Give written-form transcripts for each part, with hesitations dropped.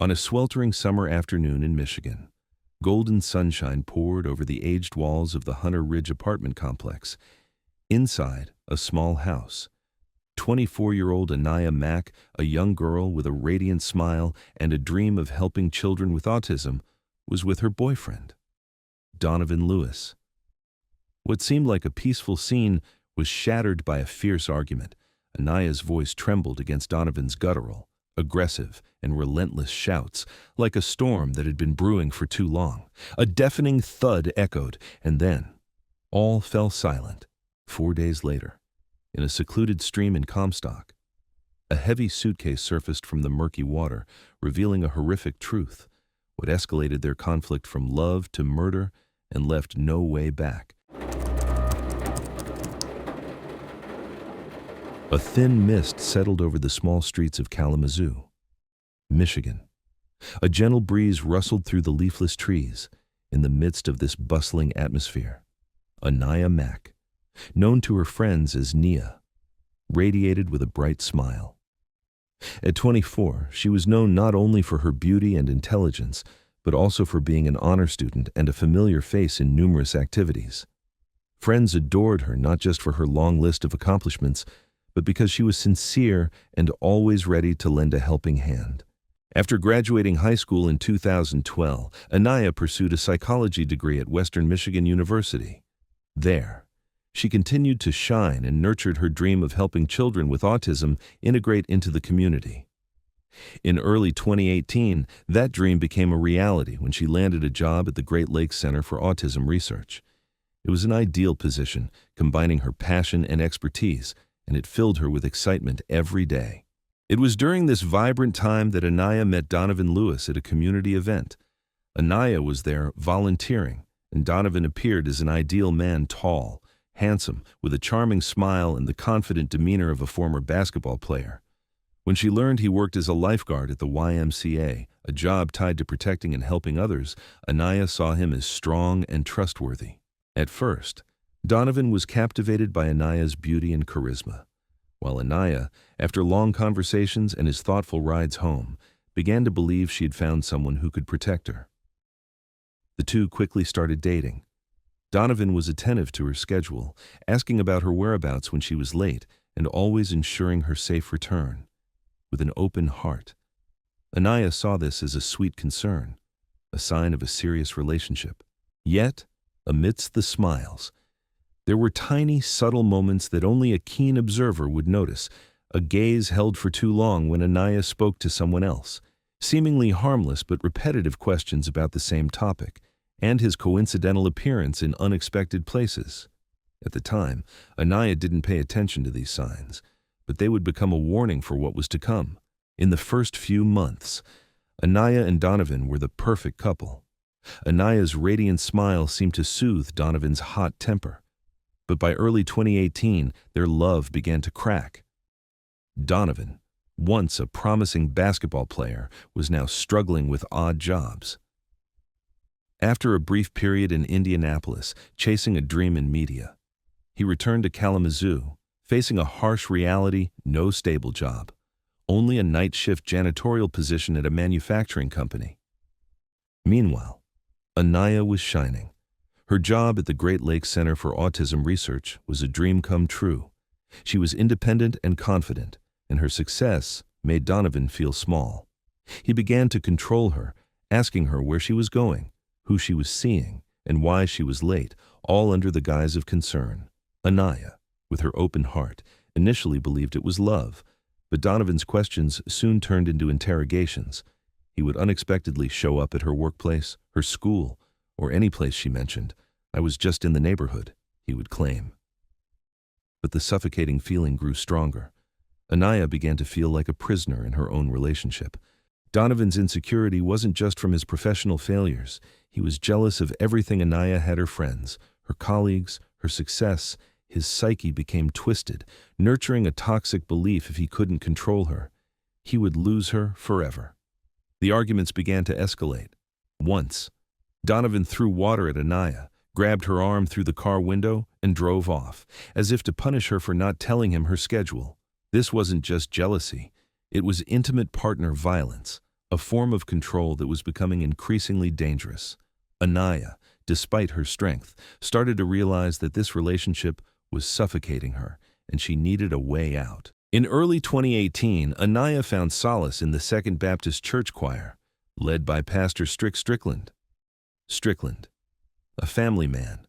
On a sweltering summer afternoon in Michigan, golden sunshine poured over the aged walls of the Hunter Ridge apartment complex. Inside, a small house. 24-year-old Anayah Mack, a young girl with a radiant smile and a dream of helping children with autism, was with her boyfriend, Donovan Lewis. What seemed like a peaceful scene was shattered by a fierce argument. Anayah's voice trembled against Donovan's guttural, aggressive, and relentless shouts, like a storm that had been brewing for too long. A deafening thud echoed, and then all fell silent. 4 days later, in a secluded stream in Comstock, a heavy suitcase surfaced from the murky water, revealing a horrific truth. What escalated their conflict from love to murder and left no way back. A thin mist settled over the small streets of Kalamazoo, Michigan. A gentle breeze rustled through the leafless trees. In the midst of this bustling atmosphere, Anayah Mack, known to her friends as Nia, radiated with a bright smile. At 24, she was known not only for her beauty and intelligence, but also for being an honor student and a familiar face in numerous activities. Friends adored her not just for her long list of accomplishments, but because she was sincere and always ready to lend a helping hand. After graduating high school in 2012, Anayah pursued a psychology degree at Western Michigan University. There, she continued to shine and nurtured her dream of helping children with autism integrate into the community. In early 2018, that dream became a reality when she landed a job at the Great Lakes Center for Autism Research. It was an ideal position, combining her passion and expertise, and it filled her with excitement every day. It was during this vibrant time that Anayah met Donovan Lewis at a community event. Anayah was there volunteering, and Donovan appeared as an ideal man, tall, handsome, with a charming smile and the confident demeanor of a former basketball player. When she learned he worked as a lifeguard at the YMCA, a job tied to protecting and helping others, Anayah saw him as strong and trustworthy. At first, Donovan was captivated by Anayah's beauty and charisma, while Anayah, after long conversations and his thoughtful rides home, began to believe she had found someone who could protect her. The two quickly started dating. Donovan was attentive to her schedule, asking about her whereabouts when she was late and always ensuring her safe return. With an open heart, Anayah saw this as a sweet concern, a sign of a serious relationship. Yet, amidst the smiles, there were tiny, subtle moments that only a keen observer would notice. A gaze held for too long when Anayah spoke to someone else, seemingly harmless but repetitive questions about the same topic, and his coincidental appearance in unexpected places. At the time, Anayah didn't pay attention to these signs, but they would become a warning for what was to come. In the first few months, Anayah and Donovan were the perfect couple. Anayah's radiant smile seemed to soothe Donovan's hot temper. But by early 2018, their love began to crack. Donovan, once a promising basketball player, was now struggling with odd jobs. After a brief period in Indianapolis, chasing a dream in media, he returned to Kalamazoo, facing a harsh reality: no stable job, only a night shift janitorial position at a manufacturing company. Meanwhile, Anayah was shining. Her job at the Great Lakes Center for Autism Research was a dream come true. She was independent and confident, and her success made Donovan feel small. He began to control her, asking her where she was going, who she was seeing, and why she was late, all under the guise of concern. Anayah, with her open heart, initially believed it was love, but Donovan's questions soon turned into interrogations. He would unexpectedly show up at her workplace, her school, or any place she mentioned. "I was just in the neighborhood," he would claim. But the suffocating feeling grew stronger. Anayah began to feel like a prisoner in her own relationship. Donovan's insecurity wasn't just from his professional failures. He was jealous of everything Anayah had: her friends, her colleagues, her success. His psyche became twisted, nurturing a toxic belief if he couldn't control her, he would lose her forever. The arguments began to escalate. Once, Donovan threw water at Anayah, grabbed her arm through the car window, and drove off, as if to punish her for not telling him her schedule. This wasn't just jealousy. It was intimate partner violence, a form of control that was becoming increasingly dangerous. Anayah, despite her strength, started to realize that this relationship was suffocating her, and she needed a way out. In early 2018, Anayah found solace in the Second Baptist Church Choir, led by Pastor Strickland. Strickland, a family man,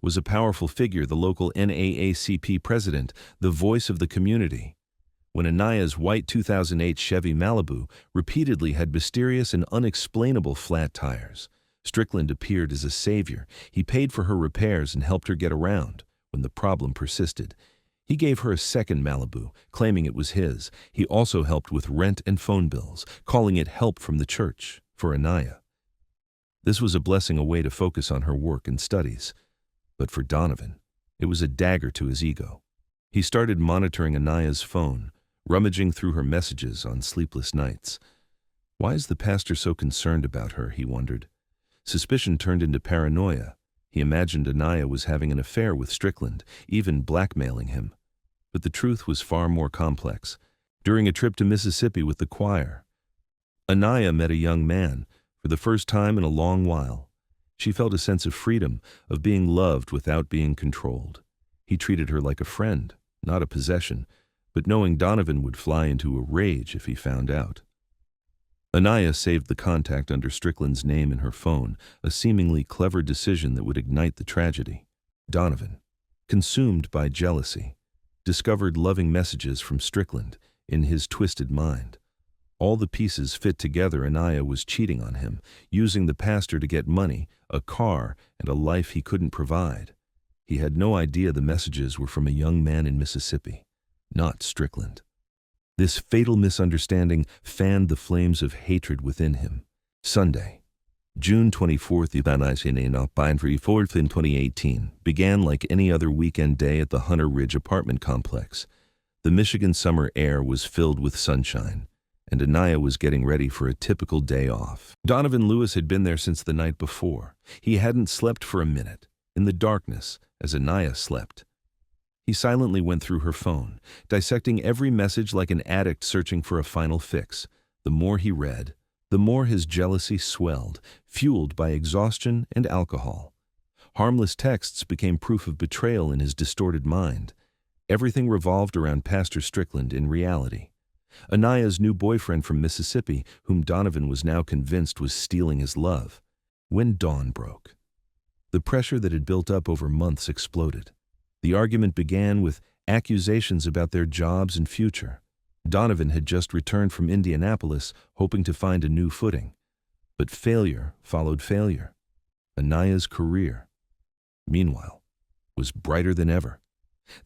was a powerful figure, the local NAACP president, the voice of the community. When Anayah's white 2008 Chevy Malibu repeatedly had mysterious and unexplainable flat tires, Strickland appeared as a savior. He paid for her repairs and helped her get around when the problem persisted. He gave her a second Malibu, claiming it was his. He also helped with rent and phone bills, calling it help from the church for Anayah. This was a blessing, a way to focus on her work and studies. But for Donovan, it was a dagger to his ego. He started monitoring Anayah's phone, rummaging through her messages on sleepless nights. Why is the pastor so concerned about her, he wondered. Suspicion turned into paranoia. He imagined Anayah was having an affair with Strickland, even blackmailing him. But the truth was far more complex. During a trip to Mississippi with the choir, Anayah met a young man for the first time in a long while. She felt a sense of freedom, of being loved without being controlled. He treated her like a friend, not a possession, but knowing Donovan would fly into a rage if he found out. Anayah saved the contact under Strickland's name in her phone, a seemingly clever decision that would ignite the tragedy. Donovan, consumed by jealousy, discovered loving messages from Strickland in his twisted mind. All the pieces fit together. Anayah was cheating on him, using the pastor to get money, a car, and a life he couldn't provide. He had no idea the messages were from a young man in Mississippi, not Strickland. This fatal misunderstanding fanned the flames of hatred within him. Sunday, June 24th, 2018, began like any other weekend day at the Hunter Ridge apartment complex. The Michigan summer air was filled with sunshine, and Anayah was getting ready for a typical day off. Donovan Lewis had been there since the night before. He hadn't slept for a minute, in the darkness, as Anayah slept. He silently went through her phone, dissecting every message like an addict searching for a final fix. The more he read, the more his jealousy swelled, fueled by exhaustion and alcohol. Harmless texts became proof of betrayal in his distorted mind. Everything revolved around Pastor Strickland in reality. Anayah's new boyfriend from Mississippi, whom Donovan was now convinced was stealing his love. When dawn broke, the pressure that had built up over months exploded. The argument began with accusations about their jobs and future. Donovan had just returned from Indianapolis, hoping to find a new footing. But failure followed failure. Anayah's career, meanwhile, was brighter than ever.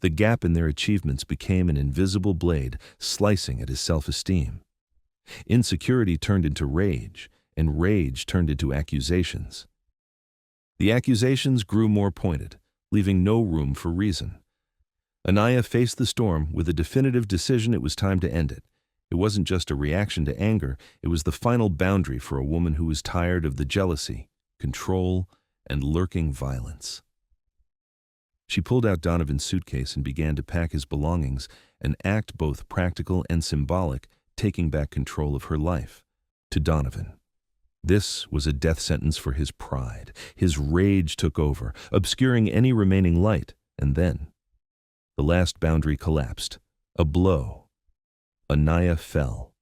The gap in their achievements became an invisible blade, slicing at his self-esteem. Insecurity turned into rage, and rage turned into accusations. The accusations grew more pointed, leaving no room for reason. Anayah faced the storm with a definitive decision. It was time to end it. It wasn't just a reaction to anger, it was the final boundary for a woman who was tired of the jealousy, control, and lurking violence. She pulled out Donovan's suitcase and began to pack his belongings, an act both practical and symbolic, taking back control of her life. To Donovan, this was a death sentence for his pride. His rage took over, obscuring any remaining light, and then the last boundary collapsed. A blow. Anayah fell,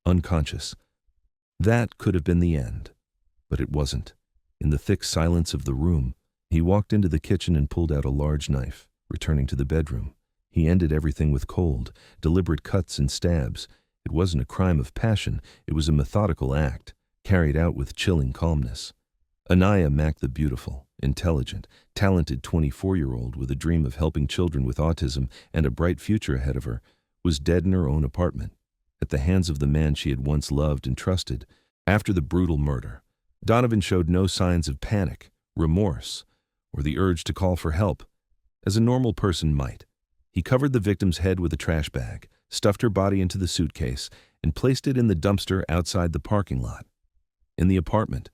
unconscious. That could have been the end, but it wasn't. In the thick silence of the room, he walked into the kitchen and pulled out a large knife. Returning to the bedroom, he ended everything with cold, deliberate cuts and stabs. It wasn't a crime of passion, it was a methodical act, carried out with chilling calmness. Anayah Mack, the beautiful, intelligent, talented 24-year-old with a dream of helping children with autism and a bright future ahead of her, was dead in her own apartment, at the hands of the man she had once loved and trusted. After the brutal murder, Donovan showed no signs of panic, remorse, or the urge to call for help, as a normal person might. He covered the victim's head with a trash bag, stuffed her body into the suitcase, and placed it in the dumpster outside the parking lot. In the apartment,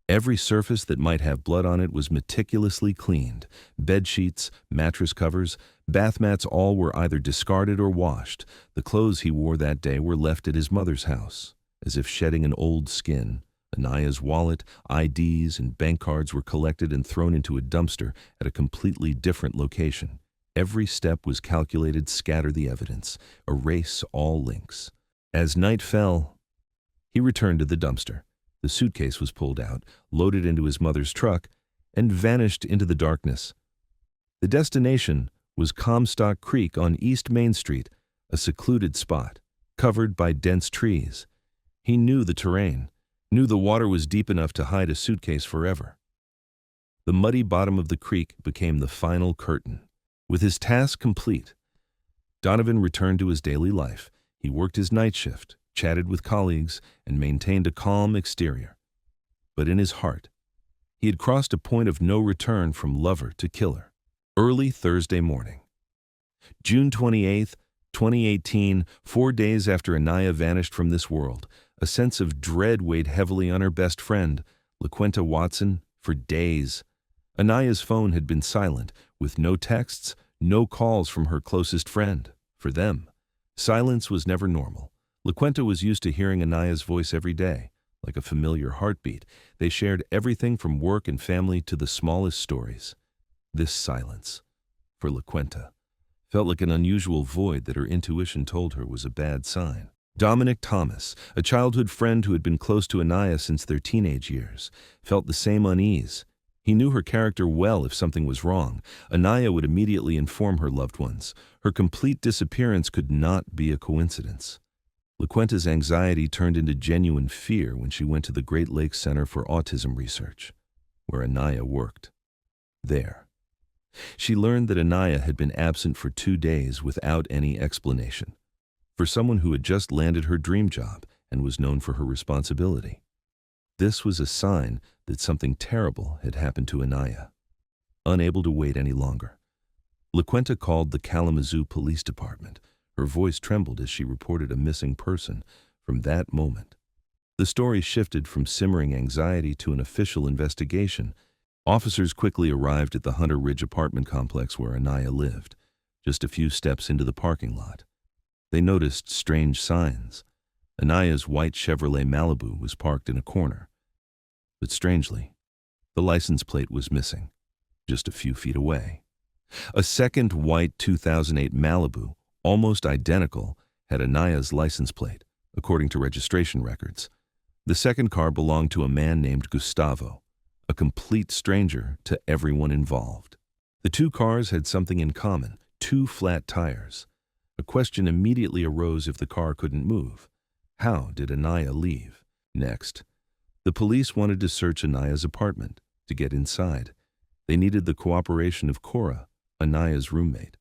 every surface that might have blood on it was meticulously cleaned. Bed sheets, mattress covers, bath mats, all were either discarded or washed. The clothes he wore that day were left at his mother's house. as if shedding an old skin. Anayah's wallet, IDs, and bank cards were collected and thrown into a dumpster at a completely different location. Every step was calculated to scatter the evidence, erase all links. As night fell, he returned to the dumpster. The suitcase was pulled out, loaded into his mother's truck, and vanished into the darkness. The destination was Comstock Creek on East Main Street, a secluded spot, covered by dense trees. He knew the terrain, knew the water was deep enough to hide a suitcase forever. The muddy bottom of the creek became the final curtain. With his task complete, Donovan returned to his daily life. He worked his night shift, chatted with colleagues, and maintained a calm exterior. But in his heart, he had crossed a point of no return from lover to killer. Early Thursday morning, June 28, 2018, 4 days after Anayah vanished from this world, a sense of dread weighed heavily on her best friend, LaQuenta Watson, for days. Anayah's phone had been silent, with no texts, no calls from her closest friend. For them, silence was never normal. LaQuenta was used to hearing Anayah's voice every day, like a familiar heartbeat. They shared everything from work and family to the smallest stories. This silence, for LaQuenta, felt like an unusual void that her intuition told her was a bad sign. Dominic Thomas, a childhood friend who had been close to Anayah since their teenage years, felt the same unease. He knew her character well. If something was wrong, Anayah would immediately inform her loved ones. Her complete disappearance could not be a coincidence. LaQuenta's anxiety turned into genuine fear when she went to the Great Lakes Center for Autism Research, where Anayah worked. There, she learned that Anayah had been absent for 2 days without any explanation. For someone who had just landed her dream job and was known for her responsibility, this was a sign that something terrible had happened to Anayah. Unable to wait any longer, LaQuenta called the Kalamazoo Police Department. Her voice trembled as she reported a missing person. From that moment, the story shifted from simmering anxiety to an official investigation. Officers quickly arrived at the Hunter Ridge apartment complex where Anayah lived, just a few steps into the parking lot. They noticed strange signs. Anayah's white Chevrolet Malibu was parked in a corner. But strangely, the license plate was missing, just a few feet away. A second white 2008 Malibu, almost identical, had Anayah's license plate, according to registration records. The second car belonged to a man named Gustavo, a complete stranger to everyone involved. The two cars had something in common: 2 flat tires. A question immediately arose if the car couldn't move. How did Anayah leave? Next, the police wanted to search Anayah's apartment. To get inside, they needed the cooperation of Cora, Anayah's roommate.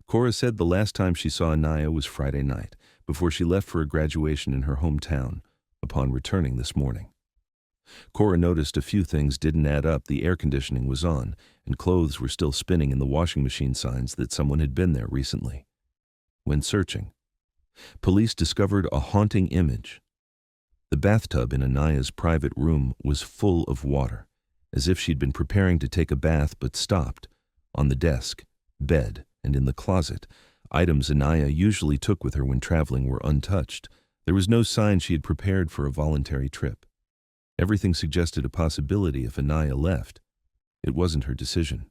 Cora said the last time she saw Anayah was Friday night, before she left for a graduation in her hometown, upon returning this morning. Cora noticed a few things didn't add up. The air conditioning was on, and clothes were still spinning in the washing machine, signs that someone had been there recently. When searching, police discovered a haunting image. The bathtub in Anayah's private room was full of water, as if she'd been preparing to take a bath but stopped. On the desk, bed, and in the closet, items Anayah usually took with her when traveling were untouched. There was no sign she had prepared for a voluntary trip. Everything suggested a possibility if Anayah left. It wasn't her decision.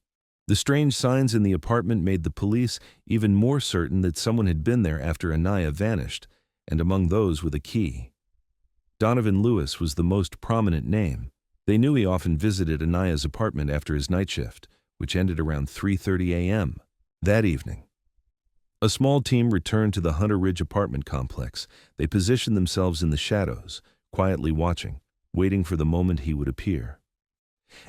The strange signs in the apartment made the police even more certain that someone had been there after Anayah vanished, and among those with a key. Donovan Lewis was the most prominent name. They knew he often visited Anayah's apartment after his night shift, which ended around 3:30 a.m. That evening, a small team returned to the Hunter Ridge apartment complex. They positioned themselves in the shadows, quietly watching, waiting for the moment he would appear.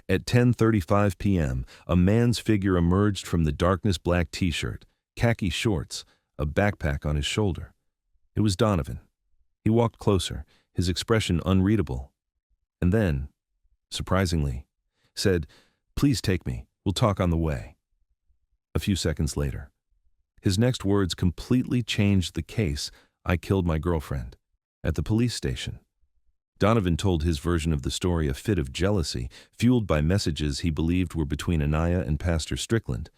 At 10:35 p.m., a man's figure emerged from the darkness: black t-shirt, khaki shorts, a backpack on his shoulder. It was Donovan. He walked closer, his expression unreadable, and then, surprisingly, said, "Please take me. We'll talk on the way." A few seconds later, his next words completely changed the case. "I killed my girlfriend." At the police station, Donovan told his version of the story: a fit of jealousy, fueled by messages he believed were between Anayah and Pastor Strickland.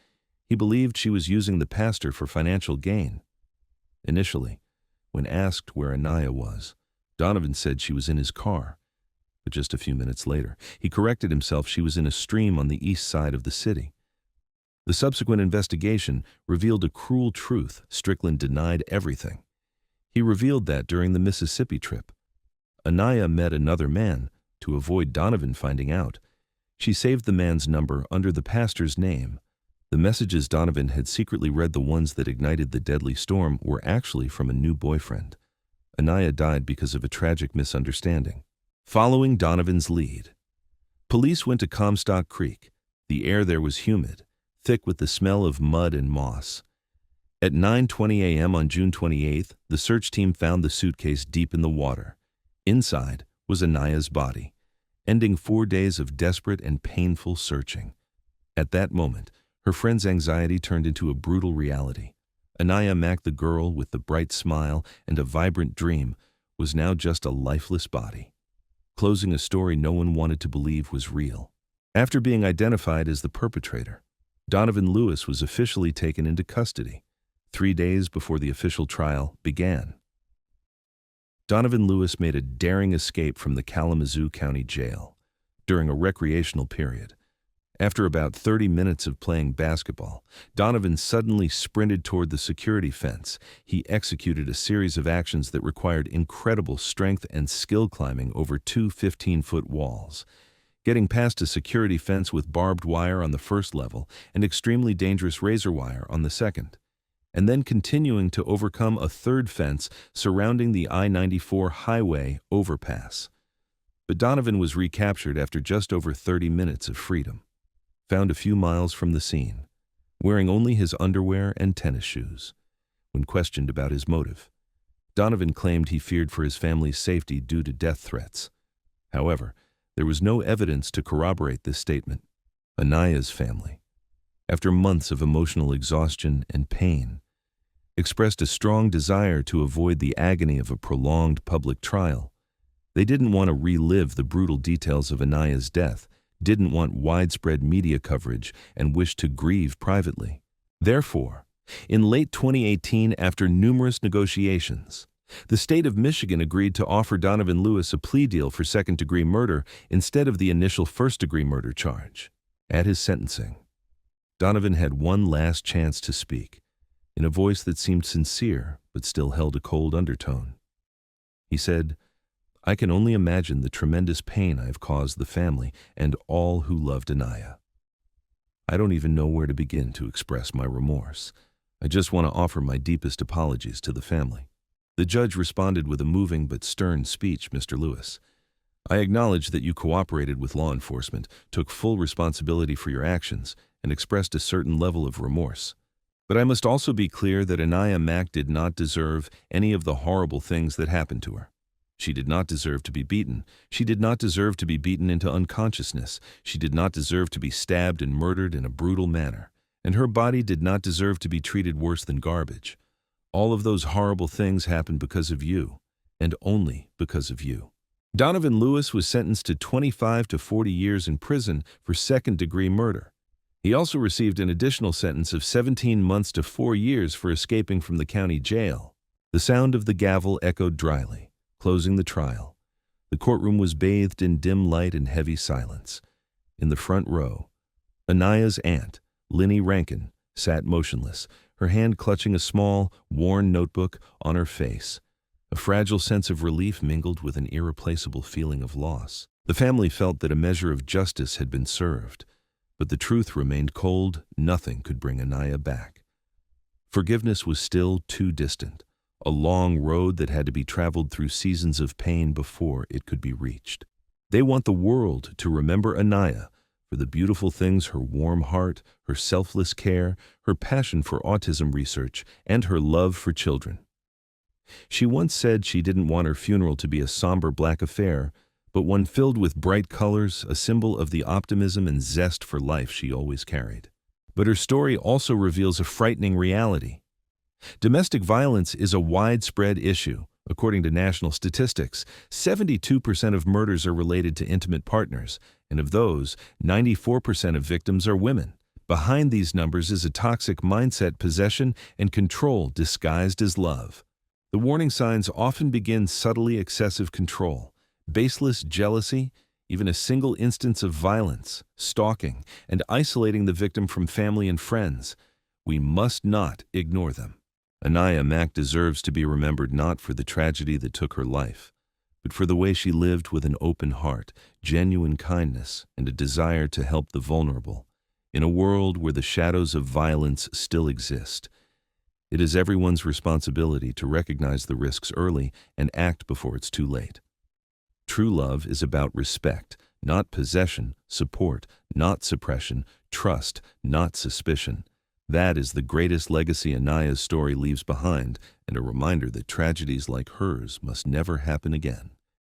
He believed she was using the pastor for financial gain. Initially, when asked where Anayah was, Donovan said she was in his car, but just a few minutes later, he corrected himself. She was in a stream on the east side of the city. The subsequent investigation revealed a cruel truth. Strickland denied everything. He revealed that during the Mississippi trip, Anayah met another man to avoid Donovan finding out. She saved the man's number under the pastor's name. The messages Donovan had secretly read, the ones that ignited the deadly storm, were actually from a new boyfriend. Anayah died because of a tragic misunderstanding. Following Donovan's lead, police went to Comstock Creek. The air there was humid, thick with the smell of mud and moss. At 9:20 a.m. on June 28th, the search team found the suitcase deep in the water. Inside was Anayah's body, ending 4 days of desperate and painful searching. At that moment, her friend's anxiety turned into a brutal reality. Anayah Mack, the girl with the bright smile and a vibrant dream, was now just a lifeless body, closing a story no one wanted to believe was real. After being identified as the perpetrator, Donovan Lewis was officially taken into custody 3 days before the official trial began. Donovan Lewis made a daring escape from the Kalamazoo County Jail during a recreational period. After about 30 minutes of playing basketball, Donovan suddenly sprinted toward the security fence. He executed a series of actions that required incredible strength and skill, climbing over 2 15-foot walls, getting past a security fence with barbed wire on the first level and extremely dangerous razor wire on the second, and then continuing to overcome a third fence surrounding the I-94 highway overpass. But Donovan was recaptured after just over 30 minutes of freedom, found a few miles from the scene, wearing only his underwear and tennis shoes. When questioned about his motive, Donovan claimed he feared for his family's safety due to death threats. However, there was no evidence to corroborate this statement. Anayah's family, after months of emotional exhaustion and pain, expressed a strong desire to avoid the agony of a prolonged public trial. They didn't want to relive the brutal details of Anayah's death, didn't want widespread media coverage, and wished to grieve privately. Therefore, in late 2018, after numerous negotiations, the state of Michigan agreed to offer Donovan Lewis a plea deal for second-degree murder instead of the initial first-degree murder charge. At his sentencing, Donovan had one last chance to speak, in a voice that seemed sincere but still held a cold undertone. He said, "I can only imagine the tremendous pain I have caused the family and all who loved Anayah. I don't even know where to begin to express my remorse. I just want to offer my deepest apologies to the family." The judge responded with a moving but stern speech. "Mr. Lewis, I acknowledge that you cooperated with law enforcement, took full responsibility for your actions, and expressed a certain level of remorse. But I must also be clear that Anayah Mack did not deserve any of the horrible things that happened to her. She did not deserve to be beaten. She did not deserve to be beaten into unconsciousness. She did not deserve to be stabbed and murdered in a brutal manner. And her body did not deserve to be treated worse than garbage. All of those horrible things happened because of you, and only because of you." Donovan Lewis was sentenced to 25 to 40 years in prison for second-degree murder. He also received an additional sentence of 17 months to 4 years for escaping from the county jail. The sound of the gavel echoed dryly, closing the trial. The courtroom was bathed in dim light and heavy silence. In the front row, Anayah's aunt, Linnie Rankin, sat motionless, her hand clutching a small, worn notebook on her face. A fragile sense of relief mingled with an irreplaceable feeling of loss. The family felt that a measure of justice had been served, but the truth remained cold. Nothing could bring Anayah back. Forgiveness was still too distant, a long road that had to be traveled through seasons of pain before it could be reached. They want the world to remember Anayah for the beautiful things: her warm heart, her selfless care, her passion for autism research, and her love for children. She once said she didn't want her funeral to be a somber black affair, but one filled with bright colors, a symbol of the optimism and zest for life she always carried. But her story also reveals a frightening reality. Domestic violence is a widespread issue. According to national statistics, 72% of murders are related to intimate partners, and of those, 94% of victims are women. Behind these numbers is a toxic mindset: possession and control disguised as love. The warning signs often begin subtly: excessive control, baseless jealousy, even a single instance of violence, stalking, and isolating the victim from family and friends. We must not ignore them. Anayah Mack deserves to be remembered not for the tragedy that took her life, but for the way she lived with an open heart, genuine kindness, and a desire to help the vulnerable. In a world where the shadows of violence still exist, it is everyone's responsibility to recognize the risks early and act before it's too late. True love is about respect, not possession; support, not suppression; trust, not suspicion. That is the greatest legacy Anayah's story leaves behind, and a reminder that tragedies like hers must never happen again.